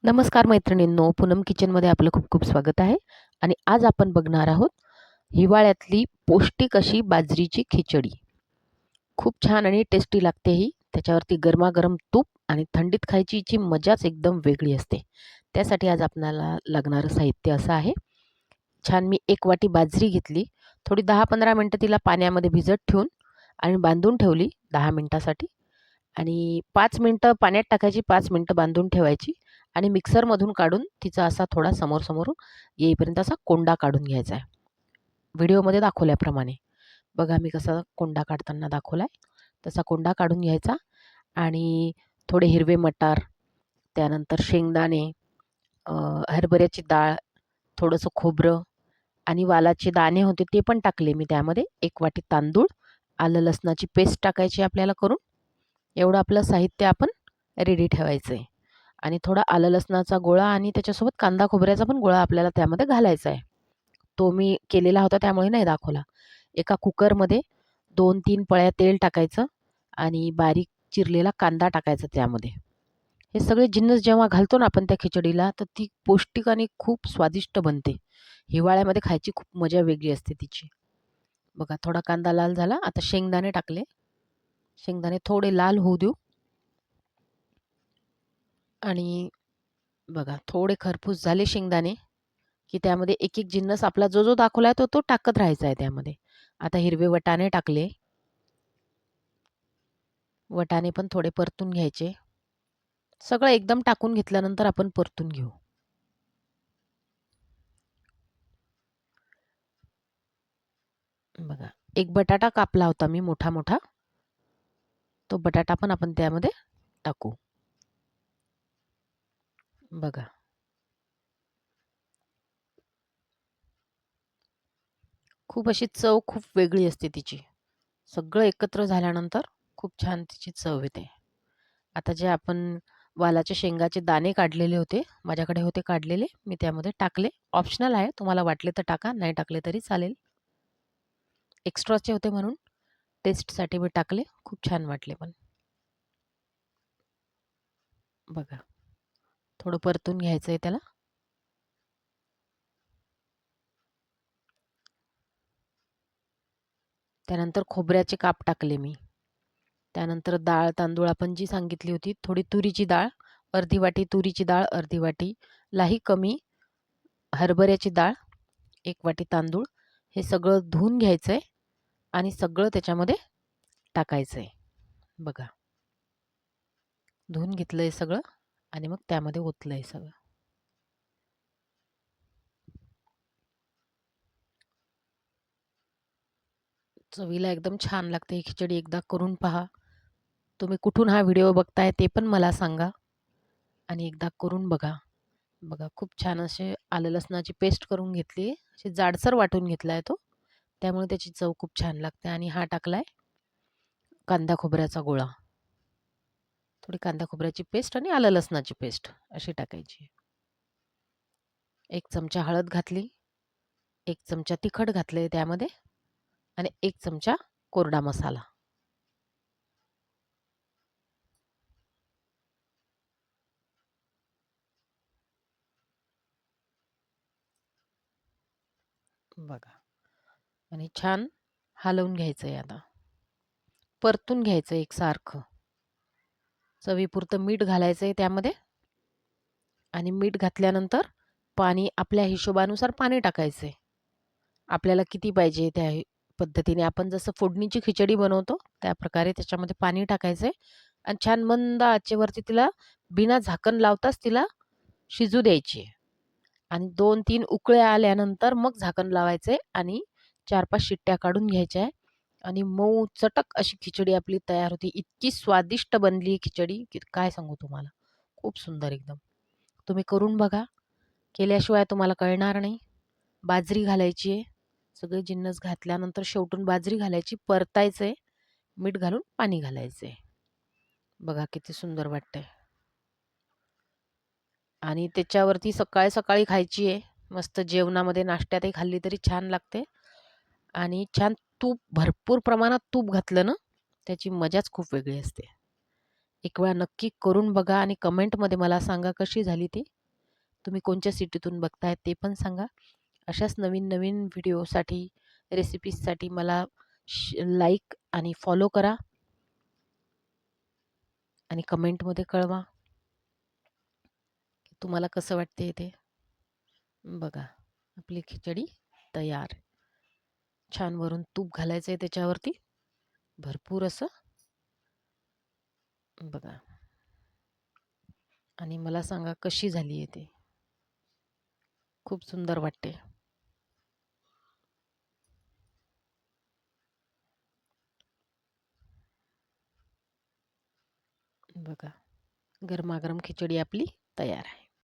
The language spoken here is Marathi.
नमस्कार मैत्रिणींनो, पूनम किचनमध्ये आपलं खूप खूप स्वागत आहे. आणि आज आपण बघणार आहोत हिवाळ्यातली पौष्टिक अशी बाजरीची खिचडी. खूप छान आणि टेस्टी लागते ही. त्याच्यावरती गरमागरम तूप आणि थंडीत खायची हिची मजाच एकदम वेगळी असते. त्यासाठी आज आपल्याला लागणारं साहित्य असं आहे. छान मी 1 वाटी बाजरी घेतली. थोडी 10-15 मिनिटं तिला पाण्यामध्ये भिजत ठेवून आणि बांधून ठेवली 10 मिनिटासाठी. आणि 5 मिनिटं पाण्यात टाकायची, 5 मिनिटं बांधून ठेवायची आणि मिक्सरमधून काढून तिचा असा थोडा समोर-समोरून येईपर्यंत असा कोंडा काढून घ्यायचा आहे. व्हिडिओमध्ये दाखवल्याप्रमाणे. बघा मी कसा कोंडा काढताना दाखवलाय. तसा कोंडा काढून घ्यायचा आणि थोडे हिरवे मटार, त्यानंतर शेंगदाणे, अ, हरभऱ्याची डाळ, थोडंसं खोबरं आणि वालाचे दाणे होते ते पण टाकले मी त्यामध्ये. 1 वाटी तांदूळ, आलं लसणाची पेस्ट टाकायची आपल्याला करून. एवढं आपलं साहित्य आपण रेडी ठेवायचं आहे. आणि थोडा आलं लसणाचा गोळा आणि त्याच्यासोबत कांदा खोबऱ्याचा पण गोळा आपल्याला त्यामध्ये घालायचा आहे. तो मी केलेला होता त्यामुळे नाही दाखवला. एका कुकरमध्ये 2-3 पळ्या तेल टाकायचं आणि बारीक चिरलेला कांदा टाकायचा त्यामध्ये. हे सगळे जिन्नस जेव्हा घालतो ना आपण त्या खिचडीला, तर ती पौष्टिक आणि खूप स्वादिष्ट बनते. हिवाळ्यामध्ये खायची खूप मजा वेगळी असते तिची. बघा थोडा कांदा लाल झाला. आता शेंगदाणे टाकले. शेंगदाणे थोडे लाल होऊ देऊ आणि बघा थोडे खरपूस झाले शेंगदाणे, की त्यामध्ये एक-एक जिन्नस आपला जो दाखवलाय तो टाकत राहायचा आहे त्यामध्ये. आता हिरवे वाटाणे टाकले. वाटाणे पण थोडे परतून घ्यायचे. सगळं एकदम टाकून घेतल्यानंतर आपण परतून घेऊ. बघा, एक बटाटा कापला होता मी मोठा-मोठा. तो बटाटा पण आपण त्यामध्ये टाकू. बघा. खूप अशी चव खूप वेगळी असते तिची. सगळं एकत्र झाल्यानंतर खूप छान तिची चव येते. आता जे आपण वालाच्या शेंगाचे दाणे काढलेले होते, माझ्याकडे होते काढलेले, मी त्यामध्ये टाकले. ऑप्शनल आहे, तुम्हाला वाटले तर टाका, नाही टाकले तरी चालेल. एक्स्ट्राचे होते म्हणून टेस्टसाठी मी टाकले. खूप छान वाटले पण. बघा, थोडं परतून घ्यायचं आहे त्याला. त्यानंतर खोबऱ्याचे काप टाकले मी. त्यानंतर डाळ, तांदूळ आपण जी सांगितली होती, थोडी तुरीची डाळ, अर्धी वाटी तुरीची डाळ, अर्धी वाटी लाही कमी हरभऱ्याची डाळ, 1 वाटी तांदूळ, हे सगळं धुवून घ्यायचंय आणि सगळं त्याच्यामध्ये टाकायचंय. बघा, धुवून घेतलंय सगळं आणि मग त्यामध्ये ओतलंय सगळं. चवीला एकदम छान लागते ही खिचडी. एकदा करून पहा. तुम्ही कुठून हा व्हिडिओ बघताय ते पण मला सांगा आणि एकदा करून बघा. बघा खूप छान असे आलं लसणाची पेस्ट करून घेतली आहे. अशी जाडसर वाटून घेतला आहे तो. त्यामुळे त्याची चव खूप छान लागते आणि हा टाकलाय कांदा खोबऱ्याचा गोळा. थोडी कांदा खोबऱ्याची पेस्ट आणि आलं लसणाची पेस्ट अशी टाकायची. 1 चमचा हळद घातली, 1 चमचा तिखट घातले त्यामध्ये आणि 1 चमचा कोरडा मसाला. बघा आणि छान हलवून घ्यायचंय आता. परतून घ्यायचं एकसारखं. चवीपुरतं मीठ घालायचंय त्यामध्ये आणि मीठ घातल्यानंतर पाणी आपल्या हिशोबानुसार पाणी टाकायचंय. आपल्याला किती पाहिजे त्या पद्धतीने आपण जसं फोडणीची खिचडी बनवतो त्याप्रकारे त्याच्यामध्ये पाणी टाकायचंय आणि छान मंद आचेवरती तिला बिना झाकण लावताच तिला शिजू द्यायची आणि 2-3 उकळ्या आल्यानंतर मग झाकण लावायचंय आणि 4-5 शिट्ट्या काढून घ्यायच्या आहे आणि मऊ चटक अशी खिचडी आपली तयार होती. इतकी स्वादिष्ट बनली खिचडी की काय सांगू तुम्हाला. खूप सुंदर एकदम. तुम्ही करून बघा. केल्याशिवाय तुम्हाला कळणार नाही. बाजरी घालायची आहे. सगळे जिन्नस घातल्यानंतर शेवटून बाजरी घालायची, परतायचंय, मीठ घालून पाणी घालायचंय. बघा किती सुंदर वाटतंय. आणि त्याच्यावरती सकाळी-सकाळी खायची आहे. मस्त जेवणामध्ये, नाश्त्यातही खाल्ली तरी छान लागते. आणि छान तूप, भरपूर प्रमाणात तूप घातलं ना, त्याची मजाच खूप वेगळी असते. एक वेळा नक्की करून बघा आणि कमेंटमध्ये मला सांगा कशी झाली ती. तुम्ही कोणत्या सिटीतून बघताय ते पण सांगा. अशाच नवीन नवीन व्हिडिओसाठी, रेसिपीजसाठी मला लाईक आणि फॉलो करा आणि कमेंटमध्ये कळवा की तुम्हाला कसं वाटते ते. बघा, आपली खिचडी तयार. छान वरून तूप घालायचं आहे त्याच्यावरती भरपूर असं. बघा आणि मला सांगा कशी झाली आहे ते. खूप सुंदर वाटते. बघा, गरमागरम खिचडी आपली तयार आहे.